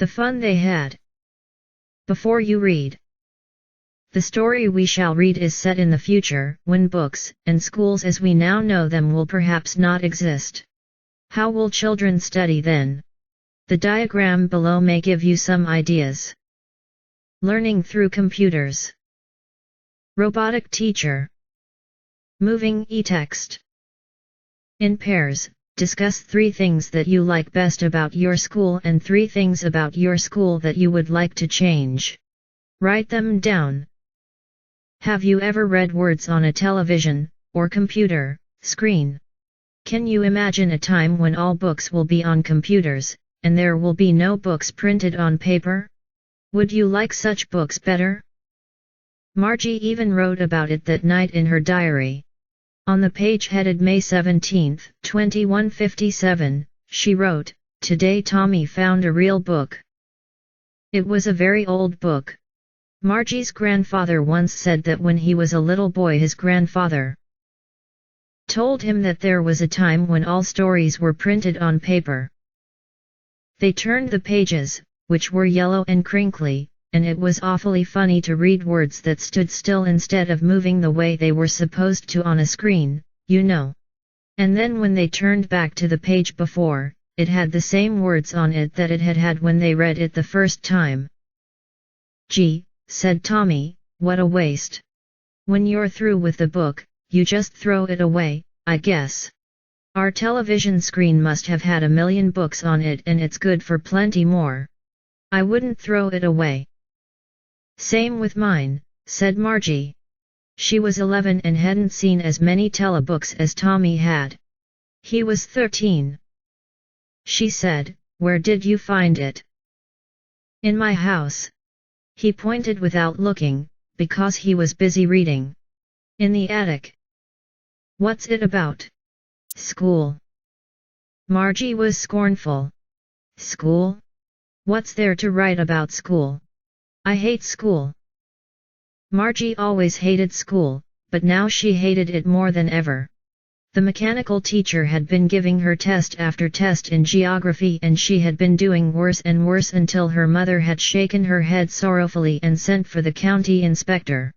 The fun they had. Before you read. The story we shall read is set in the future, when books and schools as we now know them will perhaps not exist. How will children study then? The diagram below may give you some ideas. Learning through computers. Robotic teacher. Moving e-text. In pairs, discuss 3 things that you like best about your school and 3 things about your school that you would like to change. Write them down. Have you ever read words on a television, or computer, screen? Can you imagine a time when all books will be on computers, and there will be no books printed on paper? Would you like such books better? Margie even wrote about it that night in her diary. On the page headed May 17, 2157, she wrote, "Today Tommy found a real book." It was a very old book. Margie's grandfather once said that when he was a little boy his grandfather told him that there was a time when all stories were printed on paper. They turned the pages, which were yellow and crinkly, and it was awfully funny to read words that stood still instead of moving the way they were supposed to on a screen, you know. And then when they turned back to the page before, it had the same words on it that it had had when they read it the first time. "Gee," said Tommy, "what a waste. When you're through with the book, you just throw it away, I guess. Our television screen must have had 1,000,000 books on it and it's good for plenty more. I wouldn't throw it away." "Same with mine," said Margie. She was 11 and hadn't seen as many telebooks as Tommy had. He was 13. She said, "Where did you find it?" "In my house." He pointed without looking, because he was busy reading. "In the attic." "What's it about?" "School." Margie was scornful. "School? What's there to write about school? I hate school." Margie always hated school, but now she hated it more than ever. The mechanical teacher had been giving her test after test in geography and she had been doing worse and worse until her mother had shaken her head sorrowfully and sent for the county inspector.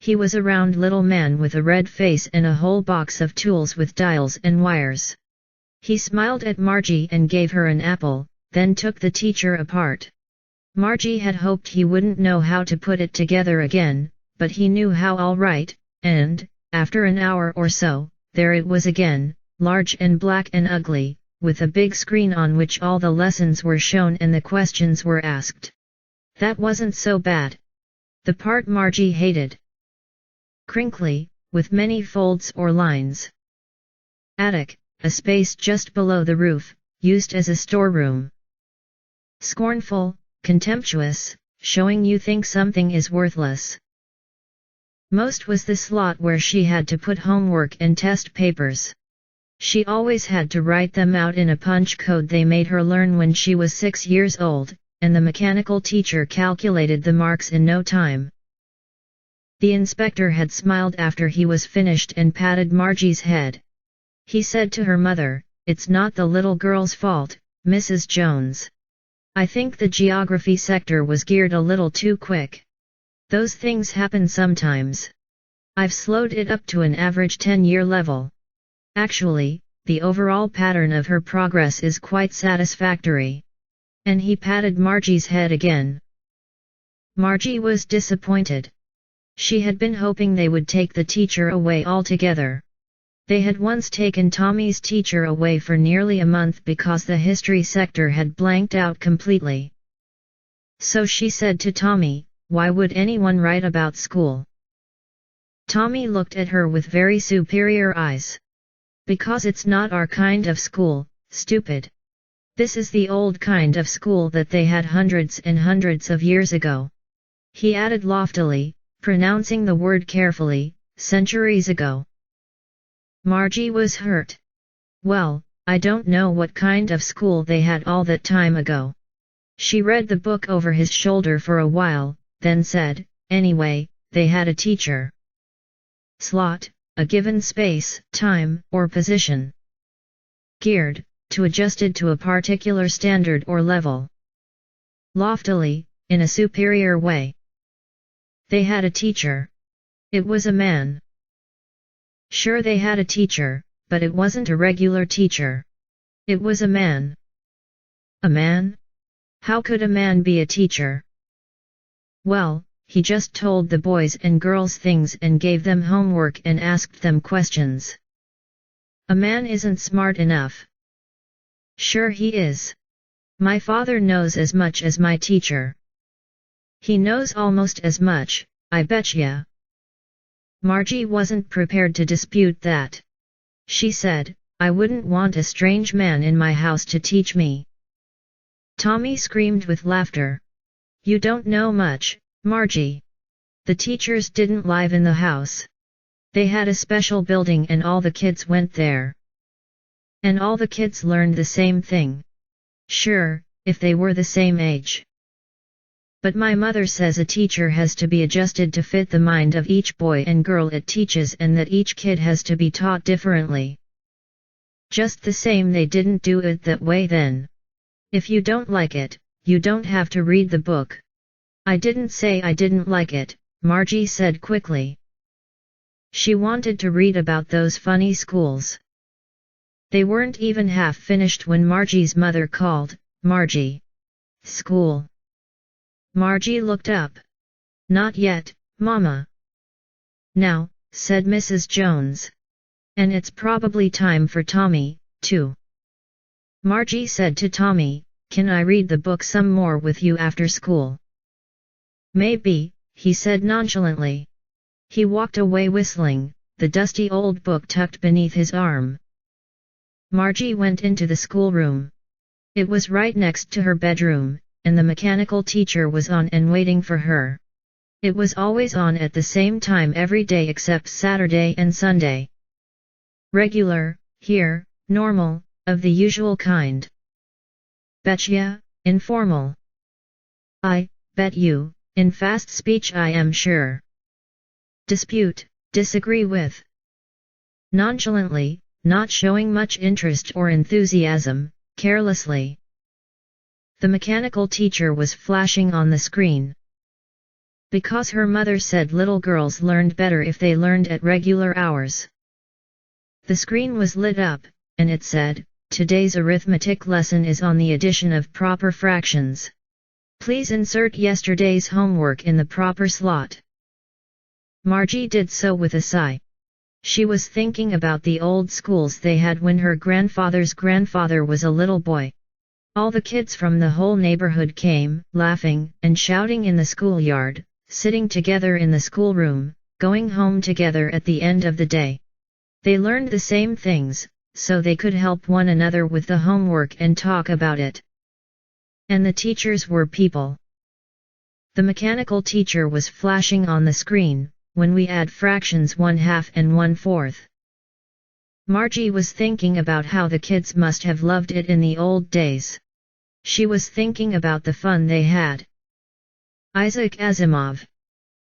He was a round little man with a red face and a whole box of tools with dials and wires. He smiled at Margie and gave her an apple, then took the teacher apart. Margie had hoped he wouldn't know how to put it together again, but he knew how all right, and, after an hour or so, there it was again, large and black and ugly, with a big screen on which all the lessons were shown and the questions were asked. That wasn't so bad. The part Margie hated. Crinkly, with many folds or lines. Attic, a space just below the roof, used as a storeroom. Scornful, contemptuous, showing you think something is worthless. Most was the slot where she had to put homework and test papers. She always had to write them out in a punch code they made her learn when she was 6 years old, and the mechanical teacher calculated the marks in no time. The inspector had smiled after he was finished and patted Margie's head. He said to her mother, "It's not the little girl's fault, Mrs. Jones. I think the geography sector was geared a little too quick. Those things happen sometimes. I've slowed it up to an average 10-year level. Actually, the overall pattern of her progress is quite satisfactory." And he patted Margie's head again. Margie was disappointed. She had been hoping they would take the teacher away altogether. They had once taken Tommy's teacher away for nearly a month because the history sector had blanked out completely. So she said to Tommy, "Why would anyone write about school?" Tommy looked at her with very superior eyes. "Because it's not our kind of school, stupid. This is the old kind of school that they had hundreds and hundreds of years ago." He added loftily, pronouncing the word carefully, "centuries ago." Margie was hurt. "Well, I don't know what kind of school they had all that time ago." She read the book over his shoulder for a while, then said, "Anyway, they had a teacher. Slot, a given space, time, or position. Geared, to adjusted to a particular standard or level. loftily, in a superior way. They had a teacher. It was a man. Sure, they had a teacher, but it wasn't a regular teacher. It was a man. A man? How could a man be a teacher? Well, he just told the boys and girls things and gave them homework and asked them questions. A man isn't smart enough. Sure he is. My father knows as much as my teacher. He knows almost as much, I betcha. Margie wasn't prepared to dispute that. She said, I wouldn't want a strange man in my house to teach me. Tommy screamed with laughter. You don't know much, Margie. The teachers didn't live in the house. They had a special building and all the kids went there. And all the kids learned the same thing. Sure, if they were the same age. But my mother says a teacher has to be adjusted to fit the mind of each boy and girl it teaches and that each kid has to be taught differently. Just the same, they didn't do it that way then. If you don't like it, you don't have to read the book. I didn't say I didn't like it, Margie said quickly. She wanted to read about those funny schools. They weren't even half finished when Margie's mother called, Margie. School. Margie looked up. Not yet, Mama. Now, said Mrs. Jones. And it's probably time for Tommy, too. Margie said to Tommy, Can I read the book some more with you after school? Maybe, he said nonchalantly. He walked away whistling, the dusty old book tucked beneath his arm. Margie went into the schoolroom. It was right next to her bedroom, and the mechanical teacher was on and waiting for her. It was always on at the same time every day except Saturday and Sunday. Regular, here, normal, of the usual kind. Betcha, informal. I bet you, in fast speech I am sure. Dispute, disagree with. Nonchalantly, not showing much interest or enthusiasm, carelessly. The mechanical teacher was flashing on the screen. Because her mother said little girls learned better if they learned at regular hours. The screen was lit up, and it said, Today's arithmetic lesson is on the addition of proper fractions. Please insert yesterday's homework in the proper slot. Margie did so with a sigh. She was thinking about the old schools they had when her grandfather's grandfather was a little boy. All the kids from the whole neighborhood came, laughing and shouting in the schoolyard, sitting together in the schoolroom, going home together at the end of the day. They learned the same things, so they could help one another with the homework and talk about it. And the teachers were people. The mechanical teacher was flashing on the screen, when we add fractions 1/2 and 1/4. Margie was thinking about how the kids must have loved it in the old days. She was thinking about the fun they had. Isaac Asimov,